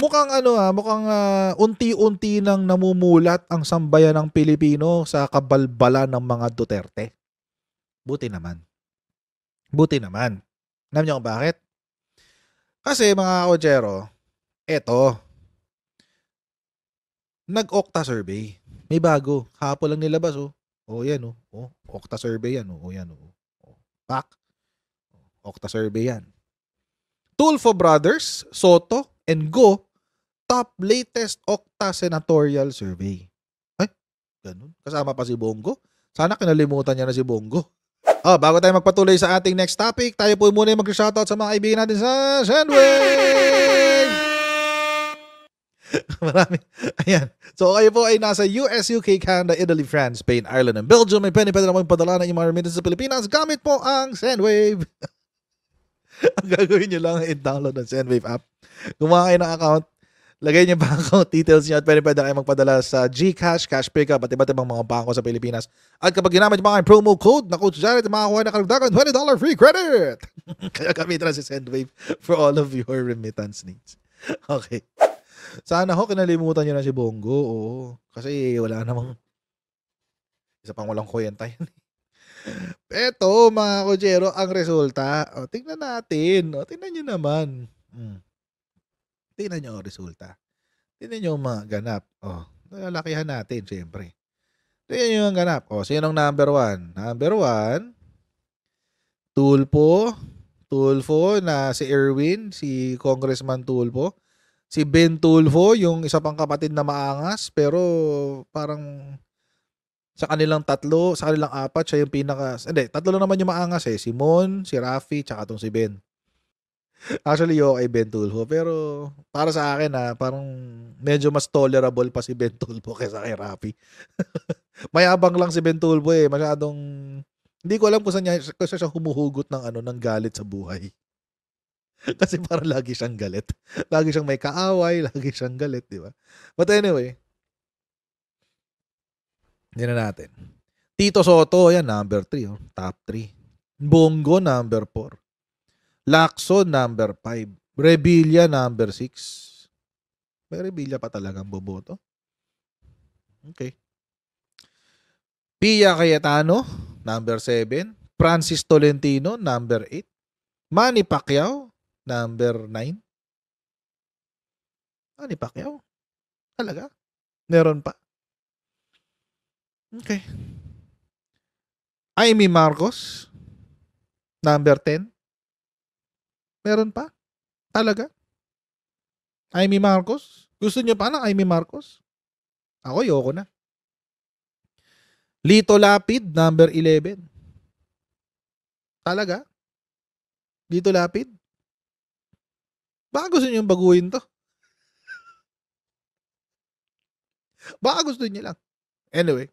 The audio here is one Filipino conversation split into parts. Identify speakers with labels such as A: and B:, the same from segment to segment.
A: Mukhang ano, mukhang, unti-unti nang namumulat ang sambayan ng Pilipino sa kabalbalan ng mga Duterte. Buti naman, buti naman. Alam niyo kung bakit? Kasi mga kotsero, eto, nag-Okta survey. May bago, kahapon lang nilabas, oh. Oh, yan, oh. Oh, Okta survey yan, oh. Oh, yan, oh. Oh, pak, Okta survey yan. Tulfo Brothers, Soto, and Go top latest Okta senatorial survey. Ay, ganun. Kasama pa si Bongo. Sana kinalimutan niya na si Bongo. Oh, bago tayo magpatuloy sa ating next topic, tayo po muna yung mag-shoutout sa mga kaibigan natin sa Sendwave! Marami. Ayan. So kayo po ay nasa US, UK, Canada, Italy, France, Spain, Ireland, and Belgium. May pwede na mo padala ng mga remittance sa Pilipinas. Gamit po ang Sendwave. Ang gagawin nyo lang ay download ang Sendwave app. Gumawa kayo ng account. Lagay niyo pa account details niyo at pwede kayo magpadala sa GCash, Cash Pickup at iba't ibang mga bangko sa Pilipinas. At kapag ginamit yung mga promo code na Coach Jared, makakuha na karagdagan $20 free credit! Kaya gamitin na si Sendwave for all of your remittance needs. Okay. Sana ho kinalimutan niyo na si Bongo. Oo. Kasi wala namang isa pang walang kwenta yan. Eto mga kochero, ang resulta. O, tingnan natin. O, tingnan nyo naman. Tingnan nyo ang resulta. Tingnan nyo ang mga ganap. O, lalakihan natin, syempre. Tingnan nyo ang ganap. O, sinong number 1? Number 1, Tulfo. Tulfo na si Erwin, si Congressman Tulfo. Si Ben Tulfo, yung isa pang kapatid na maangas, pero parang sa kanilang tatlo, sa kanilang apat, siya yung pinaka... Hindi, tatlo lang naman yung maangas eh. Si Mon, si Rafi, tsaka tong si Ben. Actually, okay, Ben Tulfo. Pero para sa akin, parang medyo mas tolerable pa si Ben Tulfo kaysa kay Rafi. Mayabang lang si Ben Tulfo eh. Masyadong... Hindi ko alam kung saan siya humuhugot ng galit sa buhay. Kasi parang lagi siyang galit. Lagi siyang may kaaway, lagi siyang galit, di ba? But anyway, hindi na natin. Tito Soto, yan, number 3, oh, top 3. Bongo, number 4. Lacson, number 5. Revilla, number 6. May Revilla pa talagang boboto. Okay. Pia Cayetano, number 7. Francis Tolentino, number 8. Manny Pacquiao, number 9. Manny Pacquiao? Talaga? Meron pa? Okay. Amy Marcos, number 10. Meron pa? Talaga? Amy Marcos? Gusto niyo pa ng Amy Marcos? Ako, yoko na. Lito Lapid, number 11. Talaga? Lito Lapid? Baka gusto niyo baguhin to. Baka gusto niyo lang. Anyway.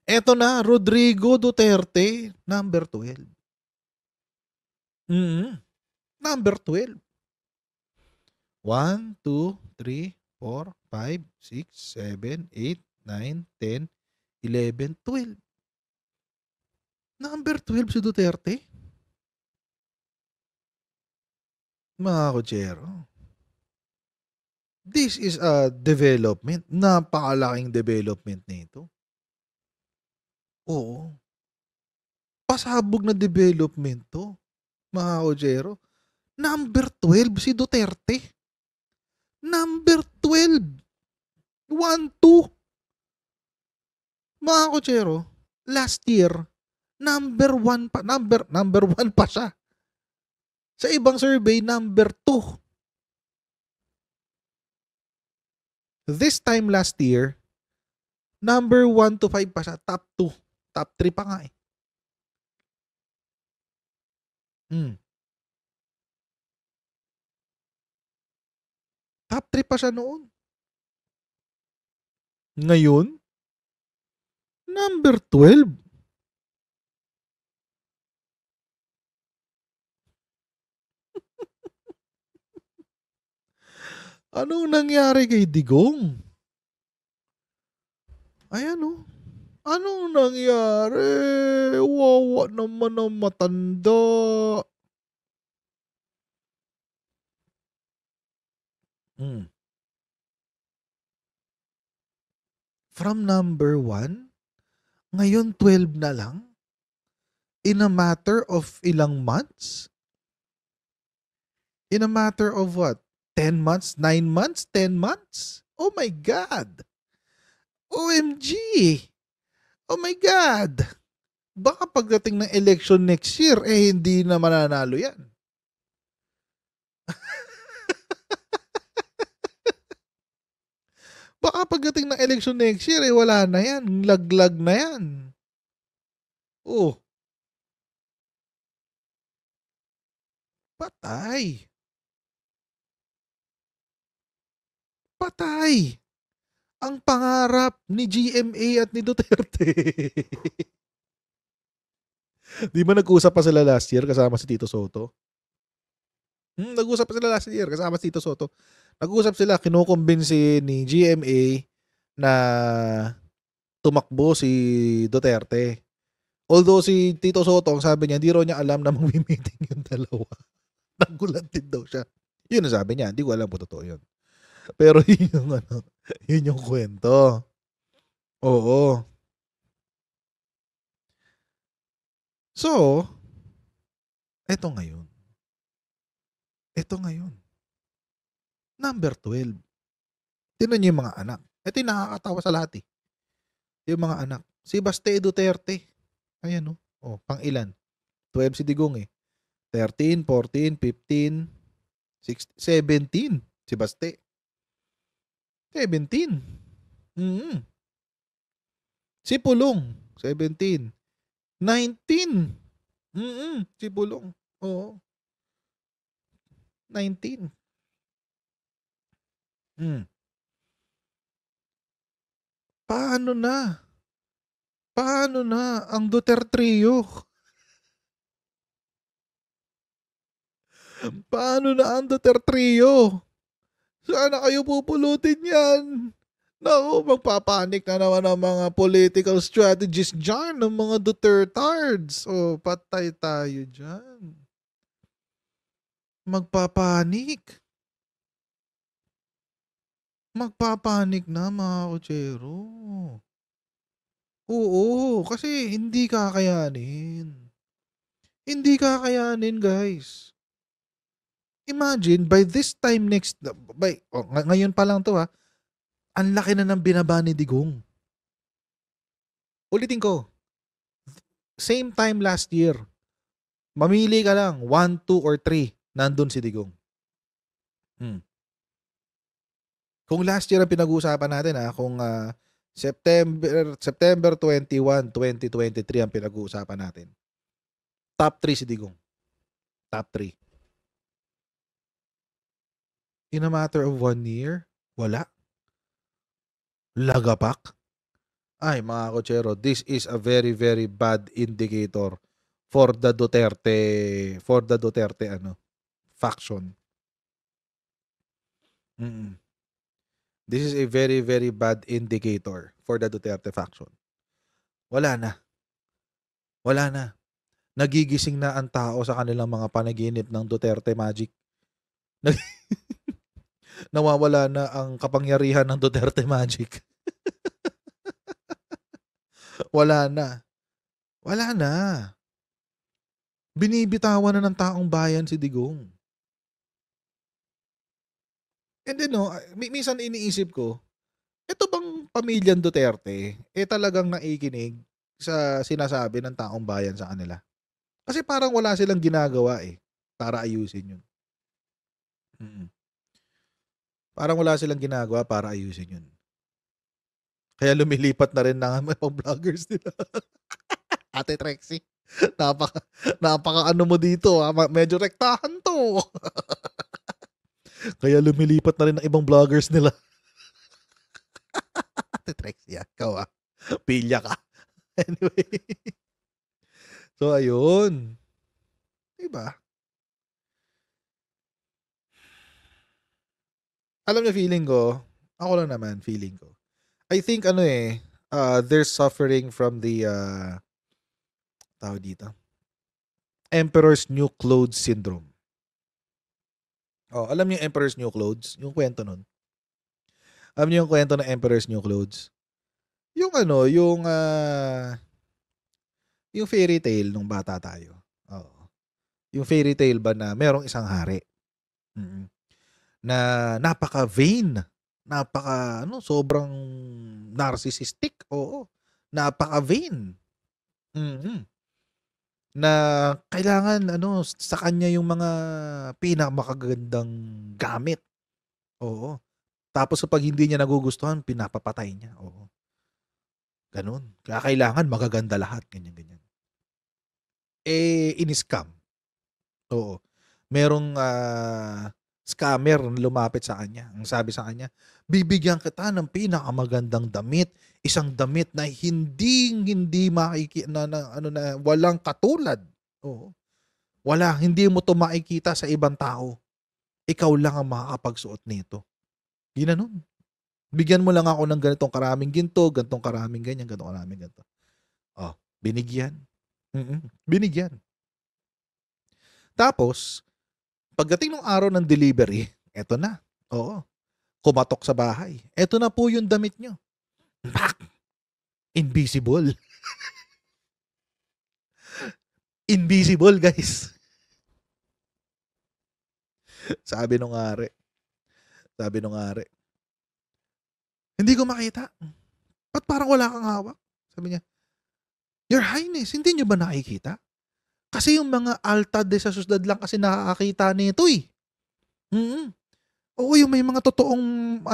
A: Eto na, Rodrigo Duterte, number 12. Number 12. 1, 2, 3, 4, 5, 6, 7, 8, 9, 10, 11, 12. Number 12 si Duterte? Mga kotsero. This is a development. Napakalaking development nito. Oo. Pasabog na development to. Mga kotsero. Number 12 si Duterte. Number 12. 1, 2. Mga kotsero, last year, number 1 pa. Number 1 pa siya. Sa ibang survey, number 2. This time last year, number 1 to 5 pa siya. Top 2. Top 3 pa nga eh. Top 3 pa siya noon. Ngayon, number 12. Anong nangyari kay Digong? Ayan oh. Anong nangyari? Wawa naman ang matanda. Mm. From number 1, ngayon 12 na lang? In a matter of ilang months? In a matter of what? 10 months? 9 months? 10 months? Oh my God! OMG! Oh my God! Baka pagdating ng election next year, hindi na mananalo yan. Baka pagdating ng election next year, wala na yan. Laglag na yan. Oh. Patay. Patay. Ang pangarap ni GMA at ni Duterte. Di ba nag-usap pa sila last year kasama si Tito Soto? Nag-usap pa sila last year kasama si Tito Soto. Nag-usap sila, kinukumbinsi ni GMA na tumakbo si Duterte. Although si Tito Soto, ang sabi niya, hindi raw niya alam na mag-meeting yung dalawa. Nagulat din daw siya. Yun ang sabi niya, hindi ko alam kung totoo yun. Pero yun yung kwento. Oo. So, eto ngayon. Number 12. Tingnan niyo yung mga anak. Ito yung nakakatawa sa lahat eh. Yung mga anak. Si Baste Duterte. Ayan pang ilan? 12 si Digong eh. 13, 14, 15, 16, 17. Si Baste. 17. Si Pulong. 17. 19. Si Pulong. Oo. 19. Paano na ang Duterte trio? Paano na ang Duterte trio? Saan na kayo pupulutin yan? Naku, magpapanik na naman ang mga political strategists dyan, ng mga Dutertards. Patay tayo dyan. Magpapanik na mga kutsero. Oo, kasi hindi kakayanin. Hindi kakayanin, guys. Imagine, by this time ngayon pa lang to ha, ang laki na ng binaba ni Digong. Ulitin ko, same time last year, mamili ka lang, 1, 2, or 3, nandun si Digong. Kung last year ang pinag-uusapan natin kung September 21, 2023 ang pinag-uusapan natin. Top 3 si Digong. Top 3. In a matter of 1 year, wala. Lagapak. Ay, mga kutsero, this is a very, very bad indicator for the Duterte faction. This is a very, very bad indicator for the Duterte faction. Wala na. Nagigising na ang tao sa kanilang mga panaginip ng Duterte magic. Nawawala na ang kapangyarihan ng Duterte magic. Wala na. Binibitawan na ng taong bayan si Digong. And then minsan iniisip ko, ito bang pamilyang Duterte talagang naikinig sa sinasabi ng taong bayan sa kanila? Kasi parang wala silang ginagawa para ayusin yun. Parang wala silang ginagawa para ayusin yun. Kaya lumilipat na rin ng mga vloggers nila. Ate Trexie, napaka ano mo dito medyo rektahan to. Kaya lumilipat na rin ng ibang vloggers nila. Ate Trexie, ikaw pilya ka. Anyway. So, ayun. Diba? Alam niyo, feeling ko, I think they're suffering from the tawag dito, Emperor's New Clothes Syndrome. Oh, alam niyo yung Emperor's New Clothes? Yung kwento nun. Alam niyo yung kwento ng Emperor's New Clothes? Yung ano, yung fairy tale nung bata tayo. Oo. Yung fairy tale ba na merong isang hari. Mm. Na napaka-vain. Sobrang narcissistic. Oo. Napaka-vain. Mm. Na kailangan sa kanya yung mga pinakamakagandang gamit. Oo. Tapos kapag hindi niya nagugustuhan, pinapapatay niya. Oo. Ganun. Kaya kailangan magaganda lahat. Ganyan, ganyan. In-scam. Oo. Merong scammer na lumapit sa kanya. Ang sabi sa kanya, bibigyan kita ng pinakamagandang damit. Isang damit na hindi na walang katulad. Oo. Hindi mo to makikita sa ibang tao. Ikaw lang ang makakapagsuot nito. Ginanon. Bigyan mo lang ako ng ganitong karaming ginto, ganitong karaming ganyan, ganitong karaming ganito. Oh, binigyan. Binigyan. Tapos, pagdating ng araw ng delivery, eto na. Oo. Kumatok sa bahay. Eto na po yung damit nyo. Pak! Invisible. Invisible, guys. Sabi nung ari. Hindi ko makita. Ba't parang wala kang hawak? Sabi niya, Your Highness, hindi nyo ba nakikita? Kasi yung mga altad sa syudad lang kasi nakakakita nito eh. Oo, yung may mga totoong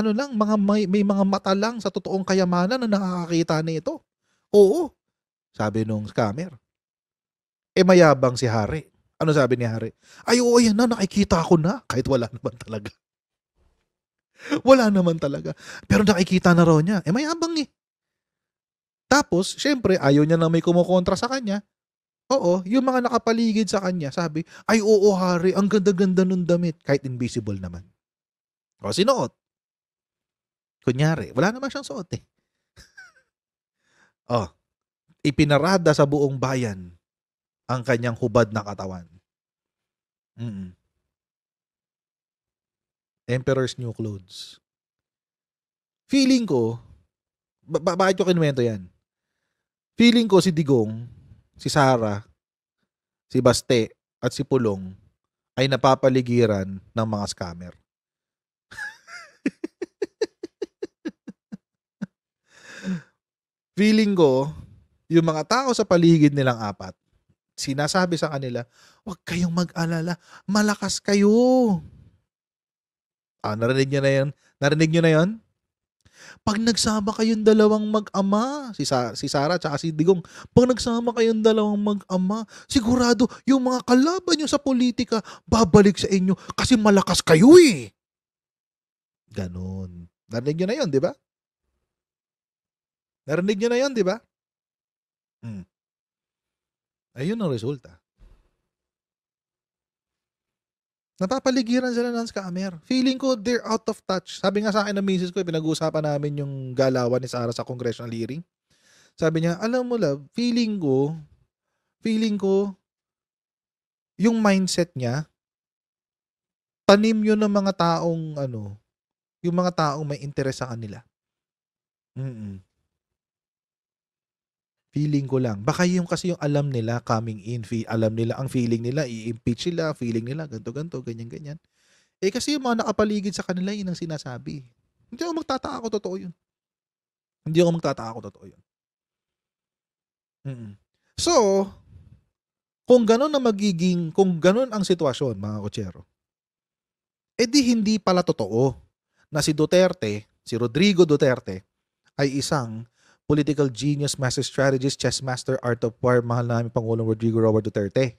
A: may mga mata lang sa totoong kayamanan na nakakakita nito. Oo, sabi nung scammer. Mayabang si hari. Ano sabi ni hari? Ay, oo, yan na, nakikita ko na. Kahit wala naman talaga. Wala naman talaga. Pero nakikita na raw niya. Mayabang eh. Tapos, syempre, ayaw niya na may kumukontra sa kanya. Oo, yung mga nakapaligid sa kanya, sabi, ay oo hari, ang ganda-ganda nung damit. Kahit invisible naman. O, sinuot. Kunyari, wala naman siyang suot eh. Oh, ipinarada sa buong bayan ang kanyang hubad na katawan. Emperor's New Clothes. Feeling ko, bakit ko kinuwento yan? Feeling ko si Digong, si Sara, si Baste, at si Pulong ay napapaligiran ng mga scammer. Feeling ko, yung mga tao sa paligid nilang apat, sinasabi sa kanila, huwag kayong mag-alala, malakas kayo. Narinig nyo na yun? Narinig nyo na yun? Pag nagsama kayong dalawang mag-ama, si Sara at si Digong, pag nagsama kayong dalawang mag-ama, sigurado yung mga kalaban nyo sa politika babalik sa inyo kasi malakas kayo eh. Ganon. Narinig nyo na yun, di ba? Narinig nyo na yun, di ba? Ayun ang resulta. Napapaligiran sila ng scammer. Feeling ko they're out of touch. Sabi nga sa akin ng misis ko, pinag-uusapan namin yung galawan ni Sara sa congressional hearing. Sabi niya, alam mo love, feeling ko, yung mindset niya, tanim yun ng mga taong, yung mga taong may interes sa kanila. Feeling ko lang. Baka yung kasi yung alam nila coming in, alam nila, ang feeling nila, i-impeach sila, feeling nila, ganto, ganyan. Kasi yung mga nakapaligid sa kanila, yun ang sinasabi. Hindi ako magtataka kung totoo yun. So, kung ganun ang sitwasyon, mga kutsero, di hindi pala totoo na si Rodrigo Duterte, ay isang political genius, master strategist, chess master, art of war, mahal namin Pangulong Rodrigo Robert Duterte.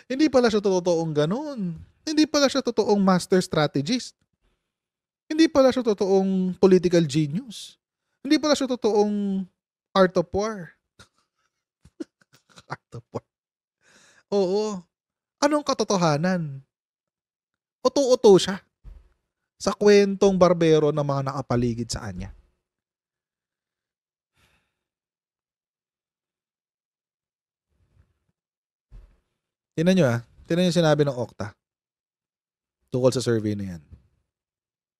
A: Hindi pala siya totoong ganun. Hindi pala siya totoong master strategist. Hindi pala siya totoong political genius. Hindi pala siya totoong art of war. Art of war. Oo. Anong katotohanan? Uto-uto siya sa kwentong barbero ng mga nakapaligid sa kanya. Tingnan nyo Tingnan nyo sinabi ng Okta tungkol sa survey na yan.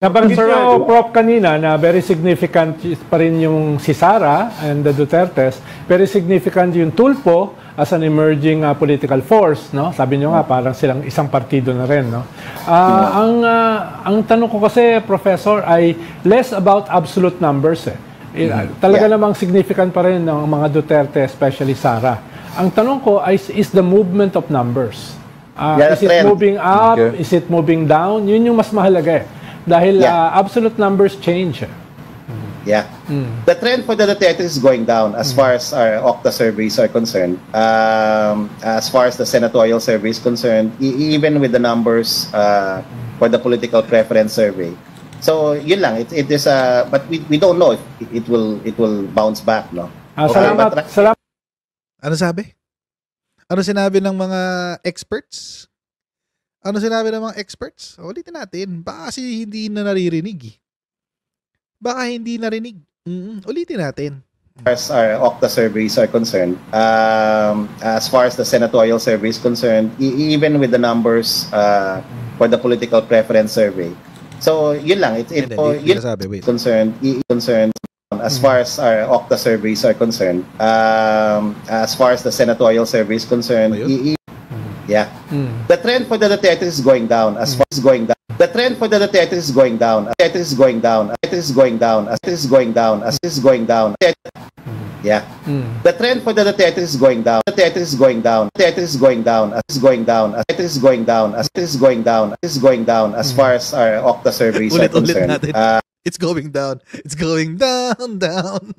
B: Nabanggit nyo, Prof, kanina na very significant pa rin yung si Sara and the Dutertes. Very significant yung Tulfo as an emerging political force, no? Sabi nyo nga, parang silang isang partido na rin, no? Ang tanong ko kasi, Professor, ay less about absolute numbers, Talaga namang significant pa rin ng mga Duterte, especially Sara. Ang tanong ko is the movement of numbers. Is it moving up? Is it moving down? Yun yung mas mahalaga, Dahil absolute numbers change.
C: Yeah. The trend for the Duterte is going down as far as our Okta surveys are concerned. As far as the senatorial survey is concerned, even with the numbers for the political preference survey. So, yun lang. It is but we don't know if it will bounce back, no?
B: Salamat.
A: Ano sabi? Ano sinabi ng mga experts? Ano sinabi ng mga experts? Ulitin natin. Baka kasi hindi na naririnig. Baka hindi narinig. Ulitin natin.
C: As our Okta surveys are concerned, as far as the senatorial survey is concerned, even with the numbers for the political preference survey. So, yun lang. Concerned as far as our Okta surveys are concerned, as far as the senatorial survey is concerned, yeah. The trend for the Duterte is going down as far as going down. The trend for the Duterte is going down. It is going down. It is going down. It is going down. It is going down. Yeah. The trend for the Duterte is going down. The Duterte is going down. The Duterte is going down. It is going down. It is going down. It is going down. It is going down as far as our Okta surveys are concerned.
A: It's going down. It's going down, down.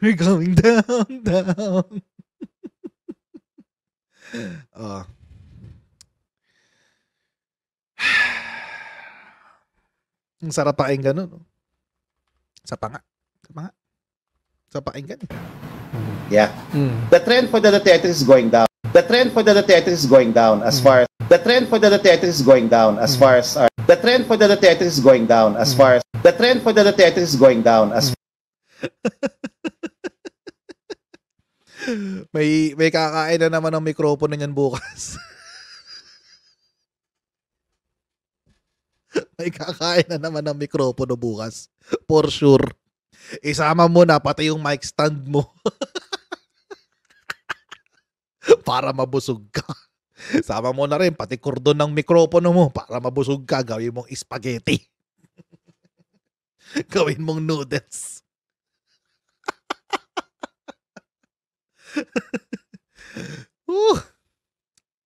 A: We're going down, down. Ang sarap pakinggan nun. Sa panga. Sa pakinggan.
C: Yeah. The trend for the Duterte is going down. The trend for the Duterte is going down as far as the trend for the Duterte is going down as far as the trend for the Duterte is going down as far as the trend for the Duterte is going down as
A: may kakain na naman ng mikropono niyan bukas. May kakain na naman ng mikropono bukas. For sure. Isama mo na pati yung mic stand mo. Para mabusog ka. Sama mo na rin pati kordon ng mikropono mo para mabusog ka. Gawin mong spaghetti. Gawin mong noodles.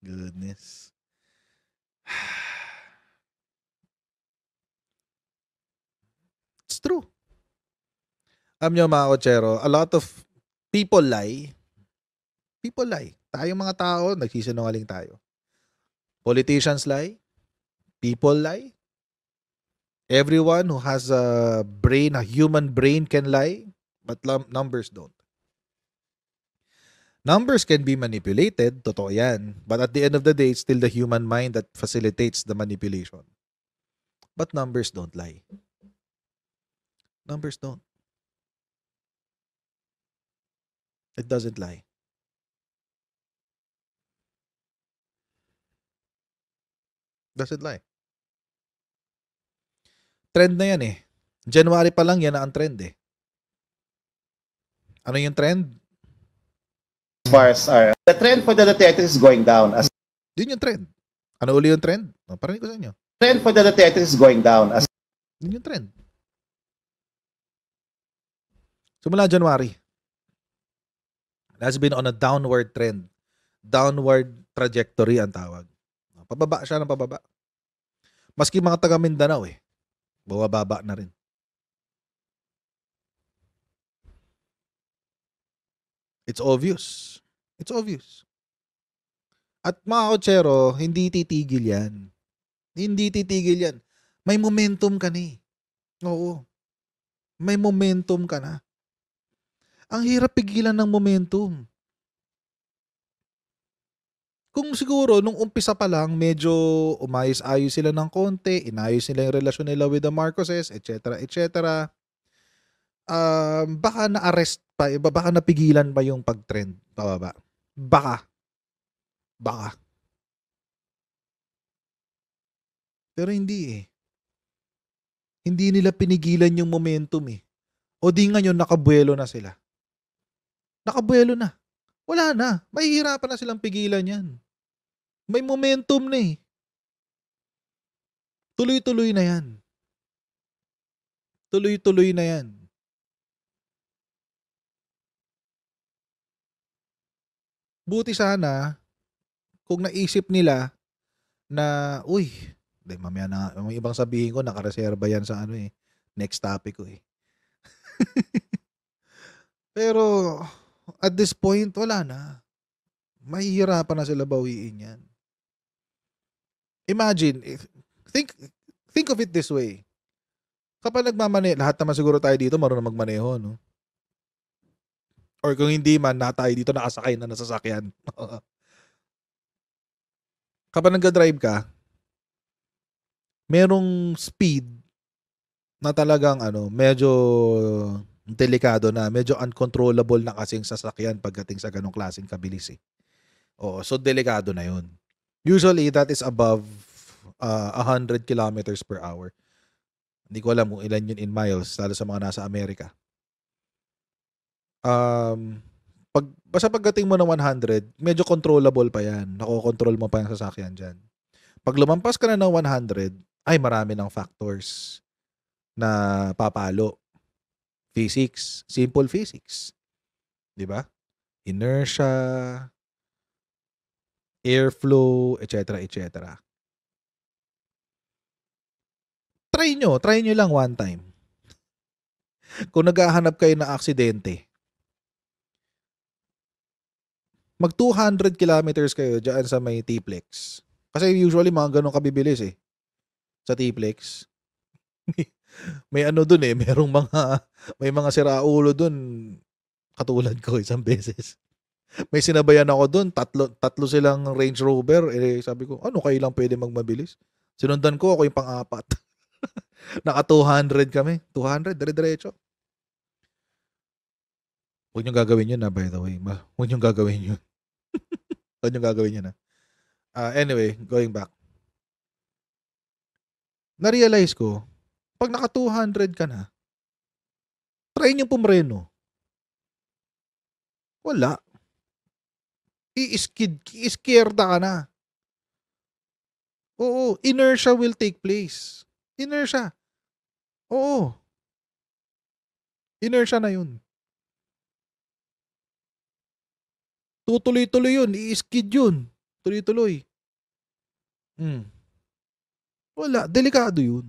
A: Goodness. It's true. Alam nyo mga kotsero, a lot of people lie. People lie. Tayong mga tao, nagsisinungaling tayo. Politicians lie. People lie. Everyone who has a brain, a human brain can lie, but numbers don't. Numbers can be manipulated, totoo yan. But at the end of the day, it's still the human mind that facilitates the manipulation. But numbers don't lie. Numbers don't. It doesn't lie. Doesn't lie. Trend na yan eh. January pa lang yan na ang trend eh. Ano yung trend?
C: As far as the trend for the Duterte is going down.
A: Yun yung trend. Ano uli yung trend? Parinig ko sa inyo.
C: Trend for the Duterte is going down.
A: Yun yung trend. Simula January, it has been on a downward trend. Downward trajectory ang tawag. Pababa siya ng pababa. Maski mga taga Mindanao bumababa na rin. It's obvious. It's obvious. At mga kotsero, hindi titigil yan. Hindi titigil yan. May momentum ka na Oo. May momentum ka na. Ang hirap pigilan ng momentum. Kung siguro, nung umpisa pa lang, medyo umayos-ayos sila ng konti, inayos nila yung relasyon nila with the Marcoses, etc., etc. baka na-arrest pa, baka napigilan pa yung pag-trend pababa. Baka. Pero hindi eh. Hindi nila pinigilan yung momentum eh. O di ngayon nakabuelo na sila. Nakabuelo na. Wala na. Mahihirapan na silang pigilan yan. May momentum na eh. Tuloy-tuloy na yan. Tuloy-tuloy na yan. Buti sana kung naisip nila na, uy, mamaya na, may ibang sabihin ko, nakareserba yan sa next topic ko eh. Pero, at this point, wala na. Mahihirapan na sila bawiin yan. Imagine, think of it this way. Kapag nagmamaneho, lahat naman siguro tayo dito marunong magmaneho, no? Or kung hindi man, tayo dito nakasakay na nasasakyan. Kapag nag-drive ka, merong speed na talagang medyo delikado na, medyo uncontrollable na kasing sasakyan pagdating sa ganong klaseng kabilis eh. Oo, so delikado na yun. Usually, that is above 100 kilometers per hour. Hindi ko alam kung ilan yun in miles, lalo sa mga nasa Amerika. Basta pagdating mo ng 100, medyo controllable pa yan. Nakokontrol mo pa yung sasakyan dyan. Pag lumampas ka na ng 100, ay marami ng factors na papalo. Physics, simple physics. 'Di ba? Inertia, airflow, etc., etc. Try nyo lang one time. Kung naghahanap kayo ng aksidente, mag 200 kilometers kayo dyan sa may T-Plex. Kasi usually mga ganun kabibilis eh. Sa T-Plex. May dun eh, may mga siraulo dun. Katulad ko isang beses. May sinabayan ako dun, tatlo silang Range Rover. Eh, sabi ko, kayo lang pwede magmabilis? Sinundan ko, ako yung pang-apat. Naka 200 kami. 200, dire-diretso. Huwag niyong gagawin yun by the way. Huwag niyong gagawin yun. Huwag niyong gagawin yun anyway, going back. Na-realize ko, pag naka 200 ka na, try niyong pumreno. Wala. I-scared ka na. Oo, inertia will take place. Inertia. Oo. Inertia na yun. Tutuloy-tuloy yun. I-skid yun. Tuloy-tuloy. Wala. Delikado yun.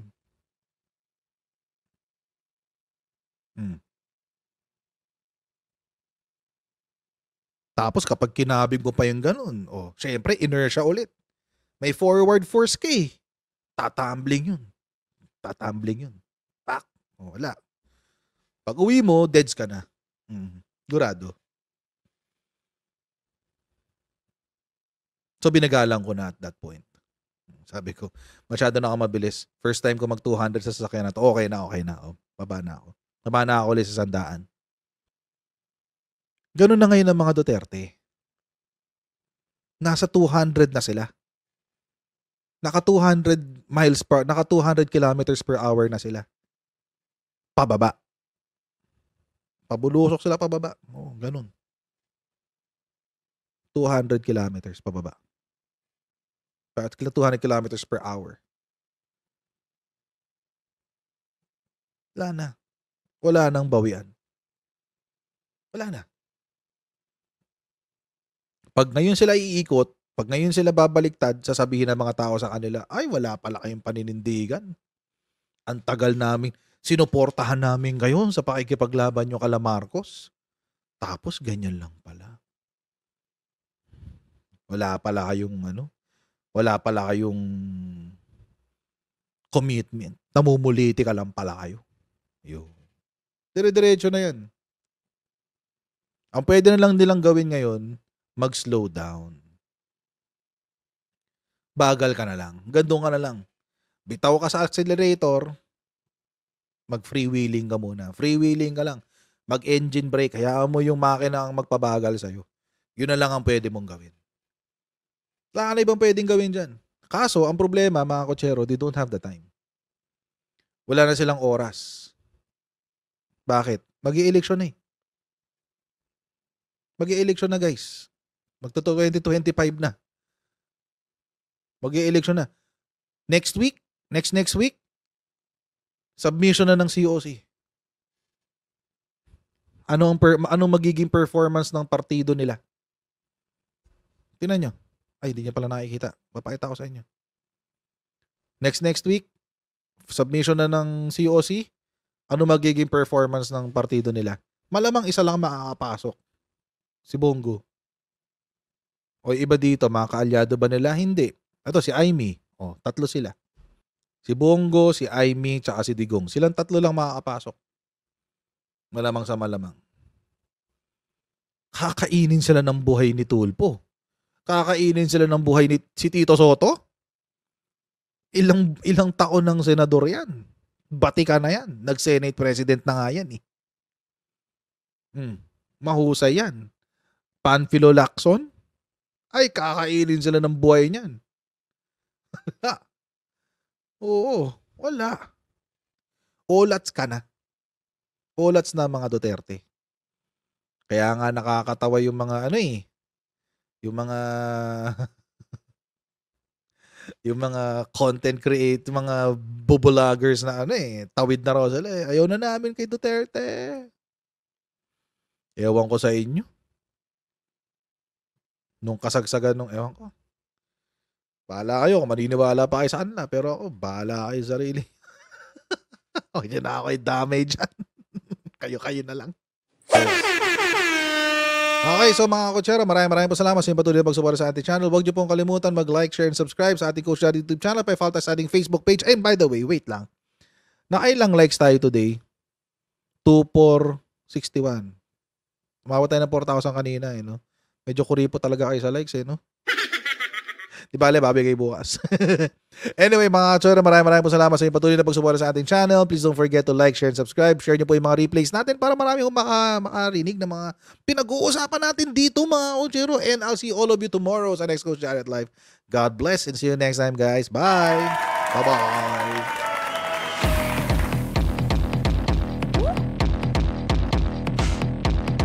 A: Tapos kapag kinabig mo pa yung ganun, syempre, inertia ulit. May forward force ka eh. Tatambling yun. Pak. Wala. Pag uwi mo, deads ka na. Durado. So, binagalang ko na at that point. Sabi ko, masyado na ako mabilis. First time ko mag 200 sa sasakyan na to, okay na. Baba na ako. Baba na ako ulit sa 100. Ganun na ngayon ang mga Duterte. Nasa 200 na sila. Naka 200 kilometers per hour na sila. Pababa. Pabulusok sila pababa. Ganun. 200 kilometers pababa. 200 kilometers per hour. Wala na. Wala nang bawian. Wala na. Pag ngayon sila iikot, pag ngayon sila babaliktad, sasabihin ng mga tao sa kanila, ay wala pala kayong paninindigan. Ang tagal namin, sinuportahan namin ngayon sa pakikipaglaban nyo kala Marcos. Tapos ganyan lang pala. Wala pala kayong commitment. Namumuliti ka lang pala kayo. Dire-diretso na yan. Ang pwede na lang nilang gawin ngayon, mag-slow down. Bagal ka na lang. Gandong ka na lang. Bitaw ka sa accelerator. Mag-freewheeling ka muna. Freewheeling ka lang. Mag-engine brake. Hayaan mo yung makina ang magpabagal sa'yo. Yun na lang ang pwede mong gawin. Wala na ibang pwedeng gawin dyan. Kaso, ang problema, mga kotsero, they don't have the time. Wala na silang oras. Bakit? Mag-i-eleksyon na eh. Mag-i-eleksyon na, guys. Magto-2025 na. Mag-i-eleksyon na. Next week, next week, submission na ng COC. Ano magiging performance ng partido nila? Tingnan nyo. Ay, di niya pala nakikita. Papakita ko sa inyo. Next week, submission na ng COC. Ano magiging performance ng partido nila? Malamang isa lang makakapasok. Si Bongo. O iba dito, mga kaalyado ba nila? Hindi. Ito, si Aimee. O, tatlo sila. Si Bongo, si Aimee, tsaka si Digong. Silang tatlo lang makakapasok. Malamang sa malamang. Kakainin sila ng buhay ni Tulpo. Kakainin sila ng buhay ni si Tito Soto. Ilang taon ng senador yan. Bati ka na yan. Nag-Senate President na nga yan eh. Mahusay yan. Panfilo Lacson. Ay, kakainin sila ng buhay niyan. Oo, wala. Olats ka na. Olats na mga Duterte. Kaya nga nakakatawa yung mga yung mga yung mga content create, mga bobologgers na tawid na raw sila. Ayaw na namin kay Duterte. Ewan ko sa inyo. Nung kasagsagan nung ewan ko. Bahala kayo kung maniniwala pa kayo sa kanila. Pero ako, bahala kayo sarili. Huwag na ako damage dyan. Kayo na lang. Okay, so mga kotsero, maraming po salamat sa inyong patuloy na pagsuporta sa ating channel. Huwag niyo pong kalimutan mag-like, share, and subscribe sa ating Coach Daddy YouTube channel. Pa-follow sa ating Facebook page. And by the way, wait lang. Nakailang likes tayo today? 2,461. Umabot tayo ng 4,000 kanina, no? Medyo kuripo talaga kayo sa likes, no? Di bale, babigay bukas. Anyway, mga katsura, maraming po salamat sa inyong patuloy na pagsuporta sa ating channel. Please don't forget to like, share, and subscribe. Share nyo po yung mga replays natin para marami kong makarinig ng mga pinag-uusapan natin dito, mga katsura. And I'll see all of you tomorrow sa next Coach Jared Live. God bless and see you next time, guys. Bye! Bye-bye!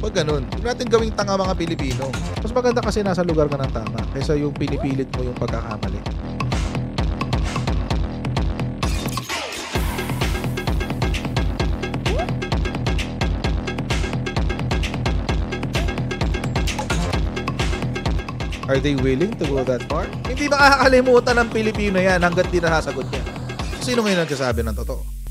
A: Pag ganun, huwag natin gawing tanga mga Pilipino. Mas maganda kasi nasa lugar ka ng tama kaysa yung pinipilit mo yung pagkakamali. Are they willing to go that far? Hindi makakalimutan ng Pilipino yan hanggat di nasasagot niya. Sino ngayon nagsasabi ng totoo?